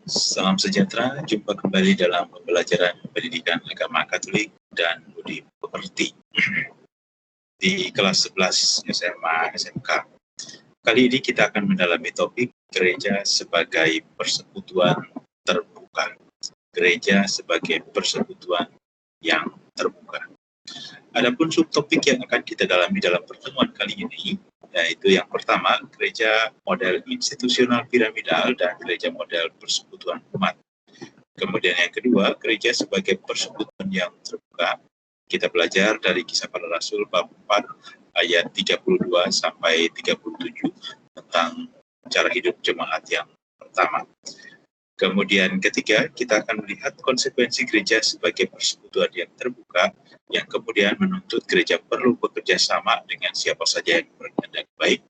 Salam sejahtera, jumpa kembali dalam pembelajaran pendidikan agama Katolik dan budi pekerti di kelas 11 SMA SMK. Kali ini kita akan mendalami topik gereja sebagai persekutuan terbuka. Gereja sebagai persekutuan yang terbuka. Adapun subtopik yang akan kita dalami dalam pertemuan kali ini, yaitu yang pertama, gereja model institusional piramidal dan gereja model persekutuan umat. Kemudian yang kedua, gereja sebagai persekutuan yang terbuka. Kita belajar dari Kisah Para Rasul bab 4 ayat 32 sampai 37 tentang cara hidup jemaat yang pertama. Kemudian ketiga, kita akan melihat konsekuensi gereja sebagai persekutuan yang terbuka, yang kemudian menuntut gereja perlu bekerja sama dengan siapa saja yang berkehendak baik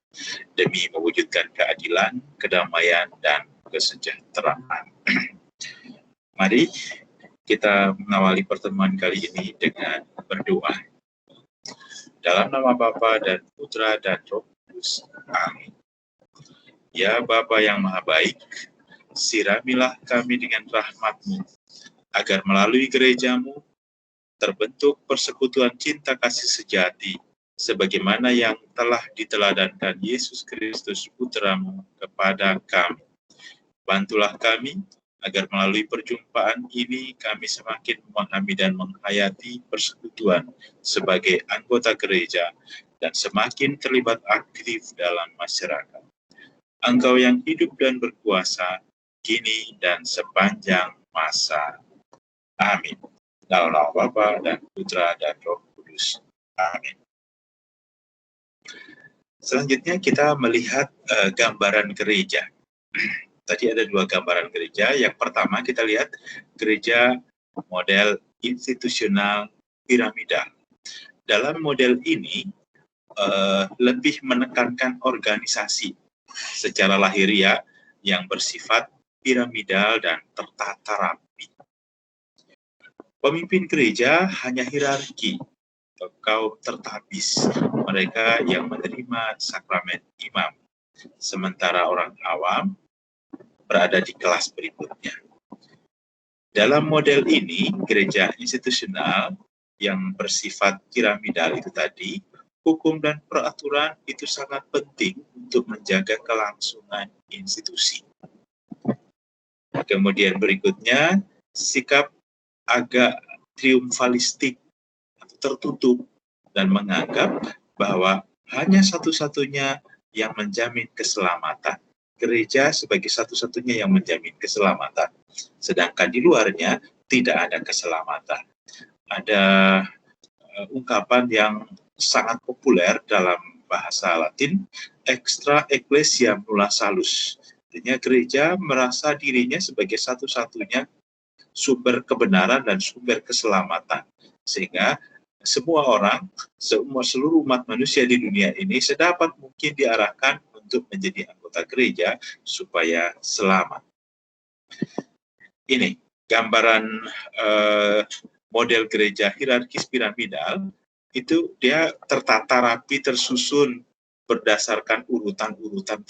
demi mewujudkan keadilan, kedamaian, dan kesejahteraan. Mari kita mengawali pertemuan kali ini dengan berdoa. Dalam nama Bapa dan Putra dan Roh Kudus. Amin. Ya Bapa yang Maha Baik, siramilah kami dengan rahmat-Mu, agar melalui gereja-Mu terbentuk persekutuan cinta kasih sejati, sebagaimana yang telah diteladankan Yesus Kristus Putra-Mu kepada kami. Bantulah kami, agar melalui perjumpaan ini kami semakin memahami dan menghayati persekutuan sebagai anggota gereja dan semakin terlibat aktif dalam masyarakat. Engkau yang hidup dan berkuasa, kini dan sepanjang masa. Amin. Dalam nama Bapa dan Putra dan Roh Kudus. Amin. Selanjutnya kita melihat gambaran gereja. Tadi ada dua gambaran gereja. Yang pertama kita lihat gereja model institusional piramidal. Dalam model ini lebih menekankan organisasi secara lahiriah yang bersifat piramidal dan tertata rapi. Pemimpin gereja hanya hierarki, kaum tertabis, mereka yang menerima sakramen imam, sementara orang awam berada di kelas berikutnya. Dalam model ini, gereja institusional yang bersifat piramidal itu tadi, hukum dan peraturan itu sangat penting untuk menjaga kelangsungan institusi. Kemudian berikutnya, sikap agak triumfalistik atau tertutup dan menganggap bahwa hanya satu-satunya yang menjamin keselamatan. Gereja sebagai satu-satunya yang menjamin keselamatan. Sedangkan di luarnya tidak ada keselamatan. Ada ungkapan yang sangat populer dalam bahasa Latin, extra ecclesia nulla salus. Artinya gereja merasa dirinya sebagai satu-satunya sumber kebenaran dan sumber keselamatan. Sehingga semua orang, seluruh umat manusia di dunia ini sedapat mungkin diarahkan untuk menjadi anggota gereja supaya selamat. Ini gambaran model gereja hierarkis piramidal. Itu dia tertata rapi, tersusun berdasarkan urutan-urutan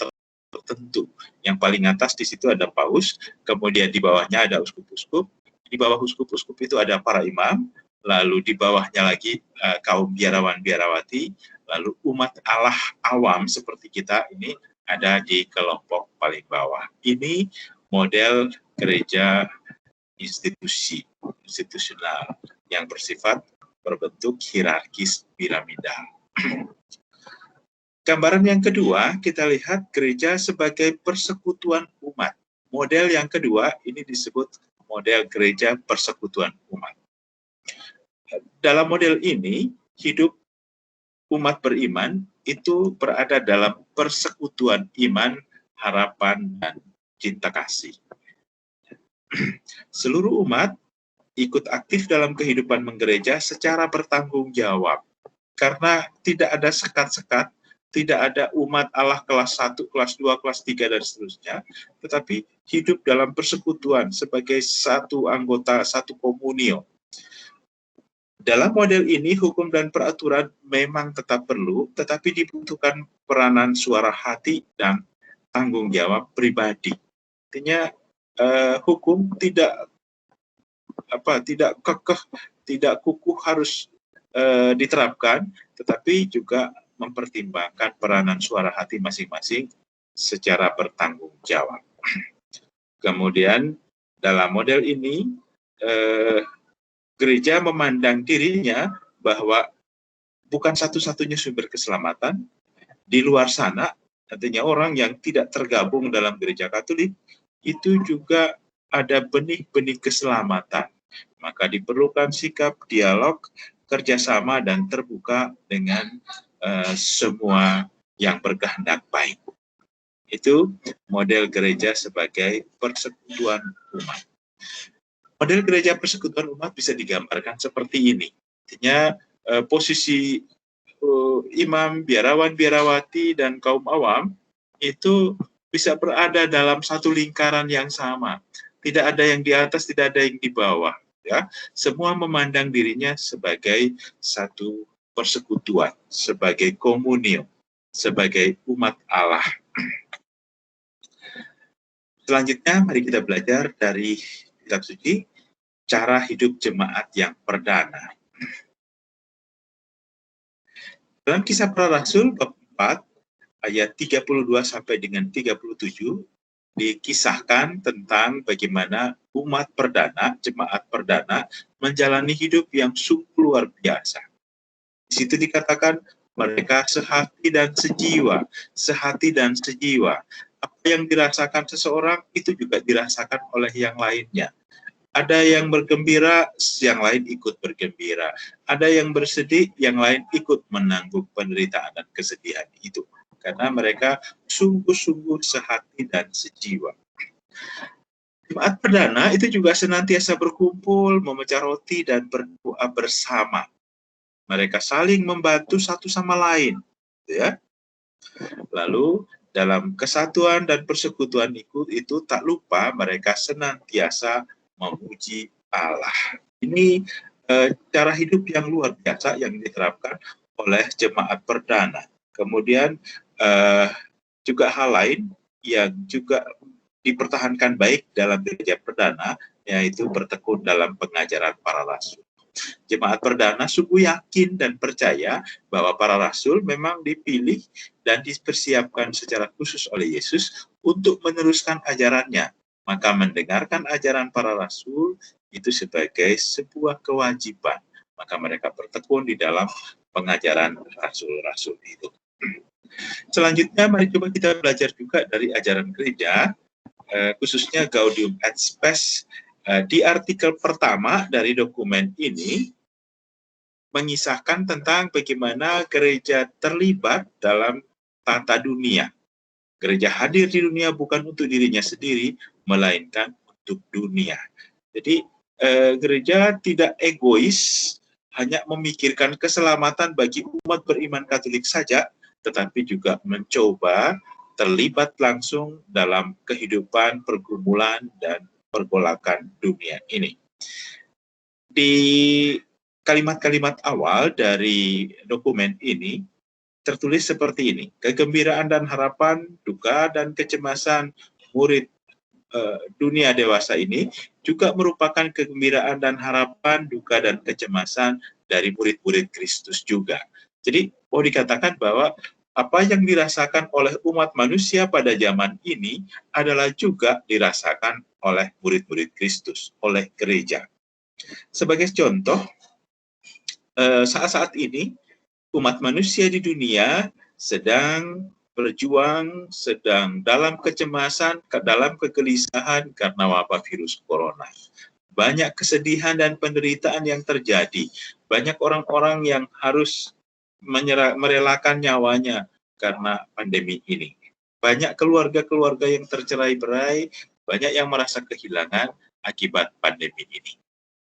tertentu. Yang paling atas di situ ada paus, kemudian di bawahnya ada uskup-uskup, di bawah uskup-uskup itu ada para imam, lalu di bawahnya lagi kaum biarawan-biarawati, lalu umat Allah awam seperti kita ini ada di kelompok paling bawah. Ini model gereja institusional yang bersifat berbentuk hierarkis piramidal. Gambaran yang kedua, kita lihat gereja sebagai persekutuan umat. Model yang kedua, ini disebut model gereja persekutuan umat. Dalam model ini, hidup umat beriman itu berada dalam persekutuan iman, harapan, dan cinta kasih. Seluruh umat ikut aktif dalam kehidupan menggereja secara bertanggung jawab. Karena tidak ada sekat-sekat, tidak ada umat Allah kelas 1, kelas 2, kelas 3, dan seterusnya, tetapi hidup dalam persekutuan sebagai satu anggota, satu komunio. Dalam model ini, hukum dan peraturan memang tetap perlu, tetapi dibutuhkan peranan suara hati dan tanggung jawab pribadi. Artinya hukum tidak kekeh, tidak kukuh harus diterapkan, tetapi juga mempertimbangkan peranan suara hati masing-masing secara bertanggung jawab. Kemudian dalam model ini gereja memandang dirinya bahwa bukan satu-satunya sumber keselamatan. Di luar sana, artinya orang yang tidak tergabung dalam gereja Katolik, itu juga ada benih-benih keselamatan. Maka diperlukan sikap, dialog, kerjasama, dan terbuka dengan semua yang berkehendak baik. Itu model gereja sebagai persekutuan umat. Model gereja persekutuan umat bisa digambarkan seperti ini. Artinya posisi imam, biarawan, biarawati, dan kaum awam itu bisa berada dalam satu lingkaran yang sama. Tidak ada yang di atas, tidak ada yang di bawah. Ya, semua memandang dirinya sebagai satu persekutuan, sebagai komunion, sebagai umat Allah. Selanjutnya, mari kita belajar dari kitab suci, cara hidup jemaat yang perdana. Dalam Kisah Para Rasul bab 4 ayat 32 sampai dengan 37 dikisahkan tentang bagaimana umat perdana, jemaat perdana menjalani hidup yang sungguh luar biasa. Di situ dikatakan mereka sehati dan sejiwa, sehati dan sejiwa. Apa yang dirasakan seseorang itu juga dirasakan oleh yang lainnya. Ada yang bergembira, yang lain ikut bergembira. Ada yang bersedih, yang lain ikut menanggung penderitaan dan kesedihan itu. Karena mereka sungguh-sungguh sehati dan sejiwa. Jemaat perdana itu juga senantiasa berkumpul, memecah roti, dan berdoa bersama. Mereka saling membantu satu sama lain. Ya. Lalu dalam kesatuan dan persekutuan itu tak lupa mereka senantiasa memuji Allah. Ini cara hidup yang luar biasa yang diterapkan oleh jemaat perdana. Kemudian juga hal lain yang juga dipertahankan baik dalam gereja perdana, yaitu bertekun dalam pengajaran para rasul. Jemaat perdana sungguh yakin dan percaya bahwa para rasul memang dipilih dan dipersiapkan secara khusus oleh Yesus untuk meneruskan ajarannya. Maka mendengarkan ajaran para rasul itu sebagai sebuah kewajiban. Maka mereka bertekun di dalam pengajaran rasul-rasul itu. Selanjutnya mari coba kita belajar juga dari ajaran gereja, khususnya Gaudium et Spes. Di artikel pertama dari dokumen ini mengisahkan tentang bagaimana gereja terlibat dalam tata dunia. Gereja hadir di dunia bukan untuk dirinya sendiri, melainkan untuk dunia. Jadi gereja tidak egois, hanya memikirkan keselamatan bagi umat beriman Katolik saja, tetapi juga mencoba terlibat langsung dalam kehidupan, pergumulan, dan pergolakan dunia ini. Di kalimat-kalimat awal dari dokumen ini tertulis seperti ini: kegembiraan dan harapan, duka dan kecemasan murid dunia dewasa ini juga merupakan kegembiraan dan harapan, duka dan kecemasan dari murid-murid Kristus juga. Jadi mau dikatakan bahwa apa yang dirasakan oleh umat manusia pada zaman ini adalah juga dirasakan oleh murid-murid Kristus, oleh gereja. Sebagai contoh, saat-saat ini umat manusia di dunia sedang berjuang, sedang dalam kecemasan, dalam kegelisahan karena wabah virus corona. Banyak kesedihan dan penderitaan yang terjadi. Banyak orang-orang yang harus merelakan nyawanya karena pandemi ini. Banyak keluarga-keluarga yang tercerai-berai, banyak yang merasa kehilangan akibat pandemi ini.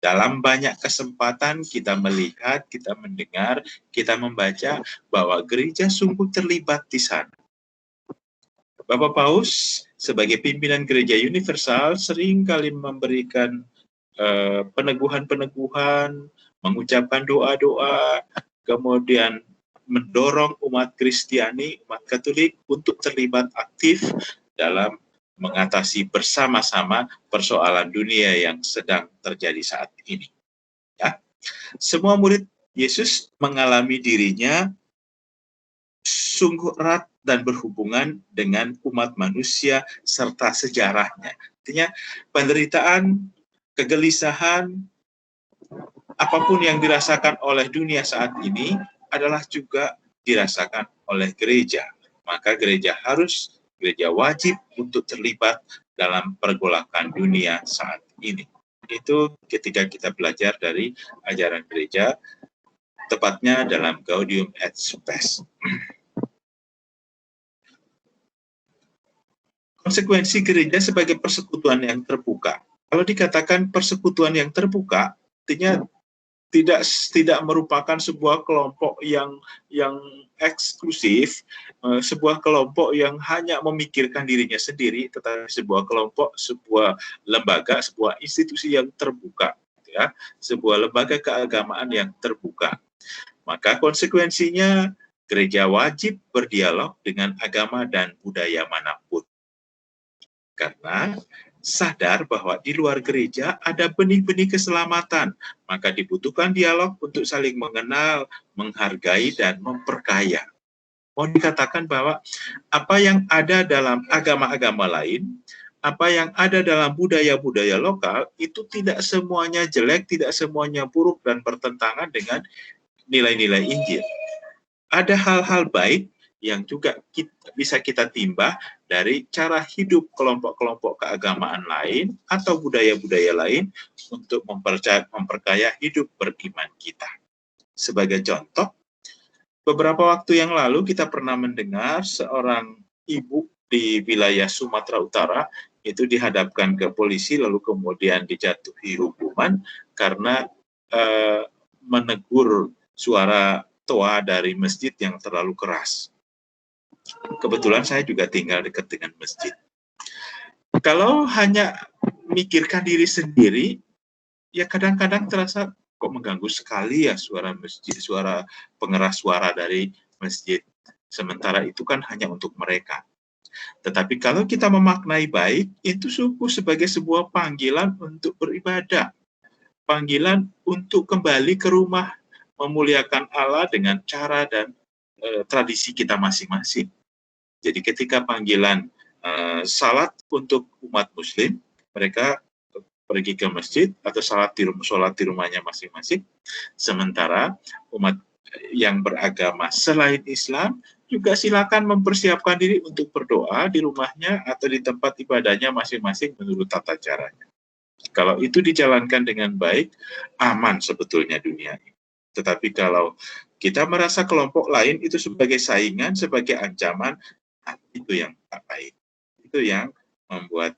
Dalam banyak kesempatan kita melihat, kita mendengar, kita membaca bahwa gereja sungguh terlibat di sana. Bapak Paus sebagai pimpinan gereja universal sering kali memberikan peneguhan-peneguhan, mengucapkan doa-doa, kemudian mendorong umat Kristiani, umat Katolik untuk terlibat aktif dalam mengatasi bersama-sama persoalan dunia yang sedang terjadi saat ini. Ya. Semua murid Yesus mengalami dirinya sungguh erat dan berhubungan dengan umat manusia serta sejarahnya. Artinya penderitaan, kegelisahan, apapun yang dirasakan oleh dunia saat ini adalah juga dirasakan oleh gereja. Maka gereja wajib untuk terlibat dalam pergolakan dunia saat ini. Itu ketika kita belajar dari ajaran gereja, tepatnya dalam Gaudium et Spes. Konsekuensi gereja sebagai persekutuan yang terbuka. Kalau dikatakan persekutuan yang terbuka, artinya tidak merupakan sebuah kelompok yang eksklusif, sebuah kelompok yang hanya memikirkan dirinya sendiri, tetapi sebuah kelompok, sebuah lembaga, sebuah institusi yang terbuka, ya, sebuah lembaga keagamaan yang terbuka. Maka konsekuensinya gereja wajib berdialog dengan agama dan budaya manapun. Karena sadar bahwa di luar gereja ada benih-benih keselamatan, maka dibutuhkan dialog untuk saling mengenal, menghargai, dan memperkaya. Mau dikatakan bahwa apa yang ada dalam agama-agama lain, apa yang ada dalam budaya-budaya lokal, itu tidak semuanya jelek, tidak semuanya buruk, dan bertentangan dengan nilai-nilai Injil. Ada hal-hal baik yang juga bisa kita timbah dari cara hidup kelompok-kelompok keagamaan lain atau budaya-budaya lain untuk memperkaya hidup beriman kita. Sebagai contoh, beberapa waktu yang lalu kita pernah mendengar seorang ibu di wilayah Sumatera Utara itu dihadapkan ke polisi lalu kemudian dijatuhi hukuman karena menegur suara toa dari masjid yang terlalu keras. Kebetulan saya juga tinggal dekat dengan masjid. Kalau hanya mikirkan diri sendiri, ya kadang-kadang terasa kok mengganggu sekali ya suara masjid, suara pengeras suara dari masjid. Sementara itu kan hanya untuk mereka. Tetapi kalau kita memaknai baik, itu sungguh sebagai sebuah panggilan untuk beribadah. Panggilan untuk kembali ke rumah, memuliakan Allah dengan cara dan tradisi kita masing-masing. Jadi ketika panggilan salat untuk umat muslim, mereka pergi ke masjid atau sholat di rumahnya masing-masing. Sementara umat yang beragama selain Islam juga silakan mempersiapkan diri untuk berdoa di rumahnya atau di tempat ibadahnya masing-masing menurut tata caranya. Kalau itu dijalankan dengan baik, aman sebetulnya dunia ini. Tetapi kalau kita merasa kelompok lain itu sebagai saingan, sebagai ancaman, itu yang tak baik. Itu yang membuat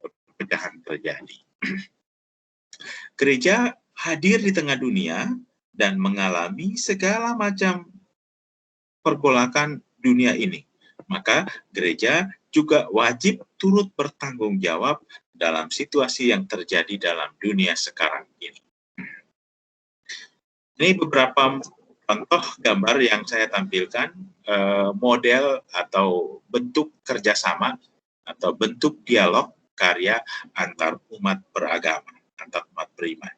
perpecahan terjadi. Gereja hadir di tengah dunia dan mengalami segala macam pergolakan dunia ini. Maka gereja juga wajib turut bertanggung jawab dalam situasi yang terjadi dalam dunia sekarang ini. Ini beberapa contoh gambar yang saya tampilkan, model atau bentuk kerjasama atau bentuk dialog karya antar umat beragama, antar umat beriman.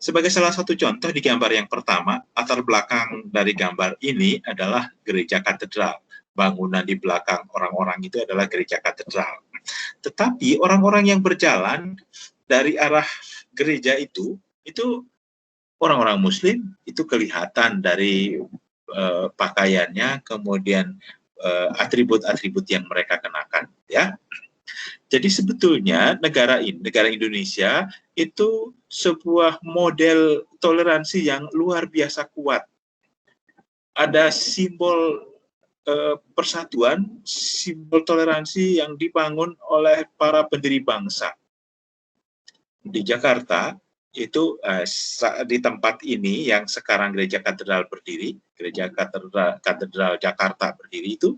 Sebagai salah satu contoh di gambar yang pertama, latar belakang dari gambar ini adalah gereja katedral. Bangunan di belakang orang-orang itu adalah gereja katedral. Tetapi orang-orang yang berjalan dari arah gereja itu orang-orang muslim, itu kelihatan dari pakaiannya, kemudian atribut-atribut yang mereka kenakan, ya. Jadi sebetulnya negara Indonesia itu sebuah model toleransi yang luar biasa kuat. Ada simbol persatuan, simbol toleransi yang dibangun oleh para pendiri bangsa. Di Jakarta, itu di tempat ini yang sekarang gereja katedral berdiri, gereja katedral Jakarta berdiri itu,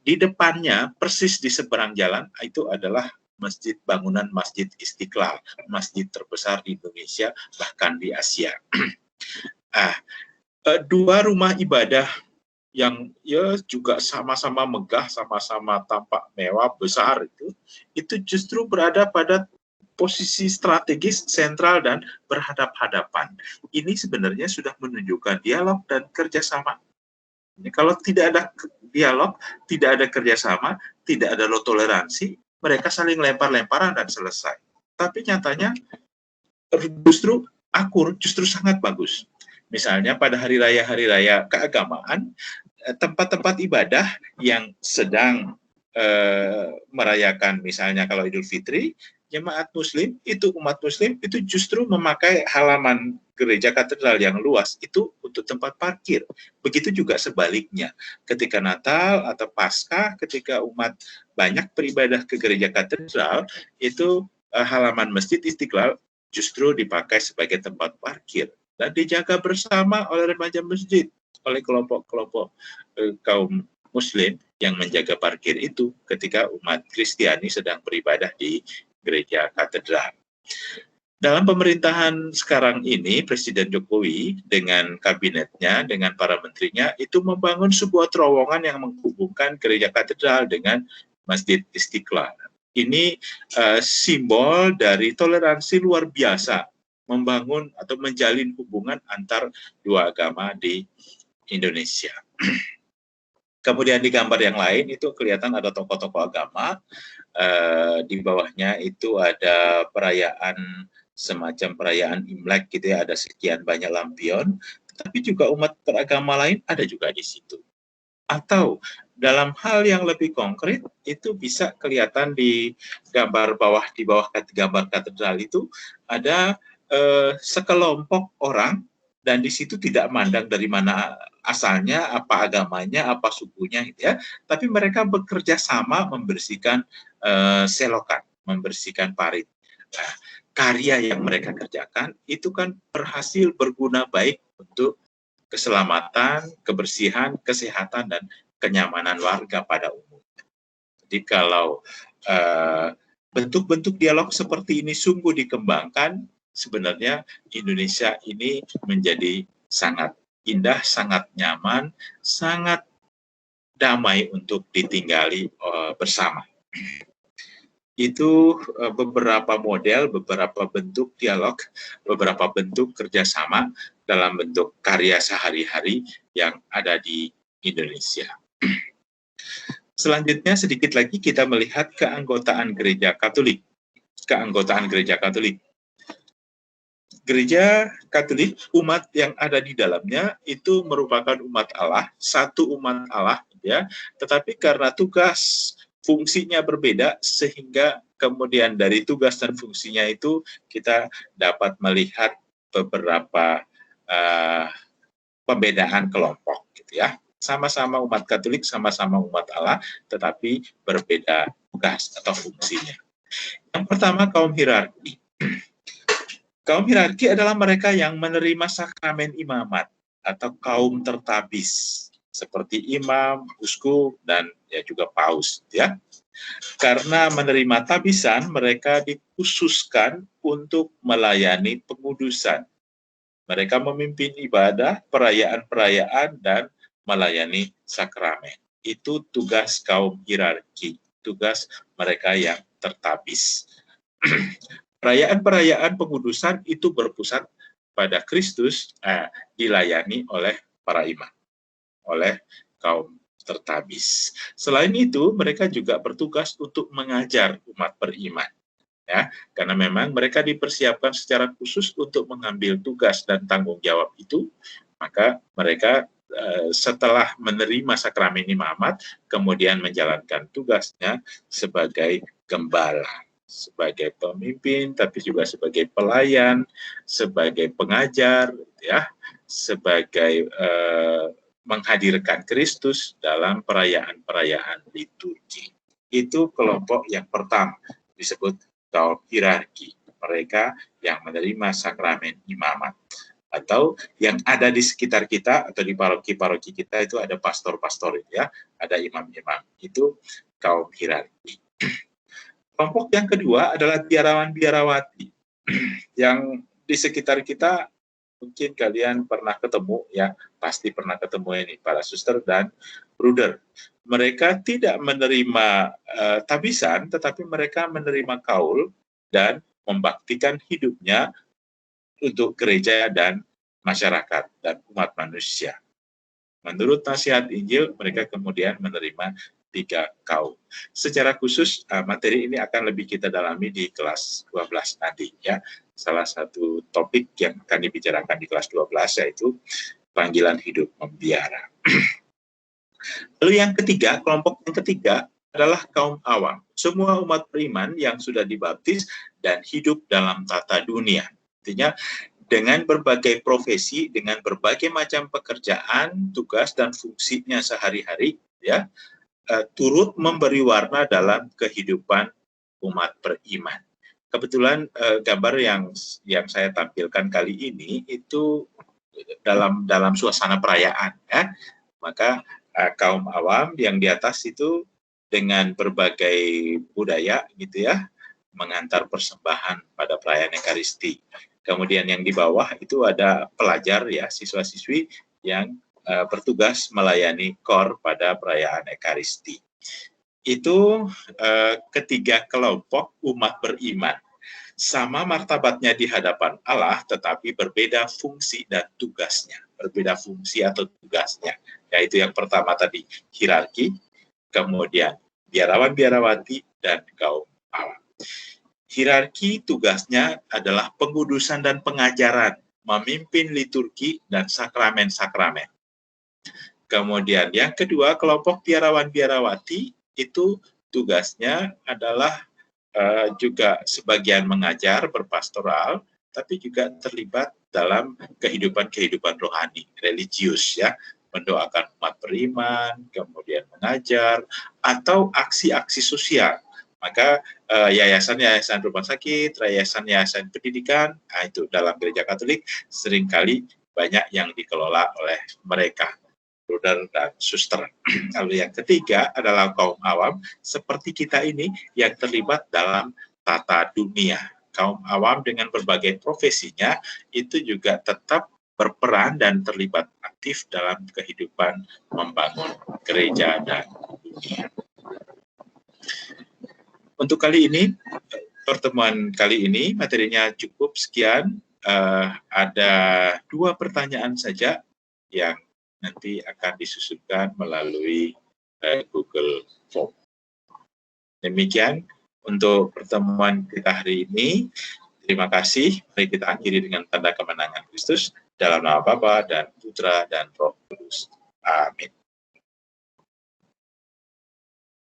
di depannya persis di seberang jalan itu adalah bangunan Masjid Istiqlal, masjid terbesar di Indonesia bahkan di Asia. Dua rumah ibadah yang ya juga sama-sama megah, sama-sama tampak mewah, besar itu justru berada pada posisi strategis, sentral, dan berhadap-hadapan. Ini sebenarnya sudah menunjukkan dialog dan kerjasama. Jadi kalau tidak ada dialog, tidak ada kerjasama, tidak ada toleransi, mereka saling lempar-lemparan dan selesai. Tapi nyatanya justru akur, justru sangat bagus. Misalnya pada hari raya keagamaan, tempat-tempat ibadah yang sedang merayakan, misalnya kalau Idul Fitri, jemaat Muslim itu, umat Muslim itu justru memakai halaman gereja katedral yang luas itu untuk tempat parkir. Begitu juga sebaliknya, ketika Natal atau Paskah, ketika umat banyak beribadah ke gereja katedral, itu halaman Masjid Istiqlal justru dipakai sebagai tempat parkir dan dijaga bersama oleh remaja masjid, oleh kelompok-kelompok kaum Muslim yang menjaga parkir itu ketika umat Kristiani sedang beribadah di gereja katedral. Dalam pemerintahan sekarang ini, Presiden Jokowi dengan kabinetnya, dengan para menterinya, itu membangun sebuah terowongan yang menghubungkan gereja katedral dengan Masjid Istiqlal. Ini simbol dari toleransi luar biasa, membangun atau menjalin hubungan antar dua agama di Indonesia. Kemudian di gambar yang lain itu kelihatan ada tokoh-tokoh agama, di bawahnya itu ada perayaan semacam perayaan Imlek gitu ya, ada sekian banyak lampion, tapi juga umat beragama lain ada juga di situ. Atau dalam hal yang lebih konkret itu bisa kelihatan di gambar bawah, di bawah gambar katedral itu ada sekelompok orang, dan di situ tidak mandang dari mana asalnya, apa agamanya, apa sukunya gitu ya, tapi mereka bekerja sama membersihkan selokan, membersihkan parit. Nah, karya yang mereka kerjakan itu kan berhasil berguna baik untuk keselamatan, kebersihan, kesehatan, dan kenyamanan warga pada umumnya. Jadi kalau bentuk-bentuk dialog seperti ini sungguh dikembangkan, sebenarnya Indonesia ini menjadi sangat indah, sangat nyaman, sangat damai untuk ditinggali bersama. Itu beberapa model, beberapa bentuk dialog, beberapa bentuk kerjasama dalam bentuk karya sehari-hari yang ada di Indonesia. Selanjutnya sedikit lagi kita melihat keanggotaan gereja Katolik. Keanggotaan gereja Katolik. Gereja Katolik, umat yang ada di dalamnya itu merupakan umat Allah, satu umat Allah, ya. Tetapi karena tugas fungsinya berbeda, sehingga kemudian dari tugas dan fungsinya itu kita dapat melihat beberapa pembedaan kelompok, gitu ya. Sama-sama umat Katolik, sama-sama umat Allah, tetapi berbeda tugas atau fungsinya. Yang pertama, kaum hierarki. Kaum hierarki adalah mereka yang menerima sakramen imamat atau kaum tertabis, seperti imam, uskup, dan ya juga paus, ya. Karena menerima tabisan, mereka dikhususkan untuk melayani pengudusan. Mereka memimpin ibadah, perayaan-perayaan, dan melayani sakramen. Itu tugas kaum hierarki, tugas mereka yang tertabis. Perayaan-perayaan pengudusan itu berpusat pada Kristus, dilayani oleh para imam, oleh kaum tertabis. Selain itu, mereka juga bertugas untuk mengajar umat beriman. Ya, karena memang mereka dipersiapkan secara khusus untuk mengambil tugas dan tanggung jawab itu, maka mereka setelah menerima sakramen imamat, kemudian menjalankan tugasnya sebagai gembala, sebagai pemimpin, tapi juga sebagai pelayan, sebagai pengajar, ya, sebagai menghadirkan Kristus dalam perayaan-perayaan liturgi. Itu kelompok yang pertama, disebut kaum hierarki, mereka yang menerima sakramen imamat. Atau yang ada di sekitar kita atau di paroki-paroki kita itu ada pastor-pastor, ya, ada imam-imam. Itu kaum hierarki. Kelompok yang kedua adalah biarawan-biarawati yang di sekitar kita Mungkin kalian pernah ketemu, ya pasti pernah ketemu ini para suster dan bruder. Mereka tidak menerima tabisan, tetapi mereka menerima kaul dan membaktikan hidupnya untuk gereja dan masyarakat dan umat manusia. Menurut nasihat Injil, mereka kemudian menerima 3 kaul. Secara khusus, materi ini akan lebih kita dalami di kelas 12 nanti, ya. Salah satu topik yang akan dibicarakan di kelas 12 yaitu panggilan hidup membiara. Lalu yang ketiga, kelompok yang ketiga adalah kaum awam. Semua umat beriman yang sudah dibaptis dan hidup dalam tata dunia. Artinya, dengan berbagai profesi, dengan berbagai macam pekerjaan, tugas dan fungsinya sehari-hari, ya, turut memberi warna dalam kehidupan umat beriman. Kebetulan gambar yang saya tampilkan kali ini itu dalam suasana perayaan, ya. Maka kaum awam yang di atas itu dengan berbagai budaya, gitu ya, mengantar persembahan pada perayaan Ekaristi. Kemudian yang di bawah itu ada pelajar, ya, siswa-siswi yang bertugas melayani KOR pada perayaan Ekaristi. Itu ketiga kelompok umat beriman. Sama martabatnya di hadapan Allah, tetapi berbeda fungsi dan tugasnya. Berbeda fungsi atau tugasnya. Yaitu yang pertama tadi, hierarki, kemudian biarawan-biarawati, dan kaum awam. Hierarki tugasnya adalah pengudusan dan pengajaran, memimpin liturgi dan sakramen-sakramen. Kemudian yang kedua, kelompok biarawan-biarawati itu tugasnya adalah juga sebagian mengajar, berpastoral, tapi juga terlibat dalam kehidupan rohani, religius, ya, mendoakan umat beriman, kemudian mengajar, atau aksi-aksi sosial. Maka yayasan-yayasan rumah sakit, yayasan-yayasan pendidikan, itu dalam gereja Katolik seringkali banyak yang dikelola oleh mereka, bruder dan suster. Lalu yang ketiga adalah kaum awam, seperti kita ini yang terlibat dalam tata dunia. Kaum awam dengan berbagai profesinya itu juga tetap berperan dan terlibat aktif dalam kehidupan membangun gereja dan dunia. Untuk kali ini, pertemuan kali ini materinya cukup sekian. Ada 2 pertanyaan saja yang nanti akan disusunkan melalui Google Form. Demikian untuk pertemuan kita hari ini. Terima kasih. Mari kita akhiri dengan tanda kemenangan Kristus dalam nama Bapa dan Putra dan Roh Kudus. Amin.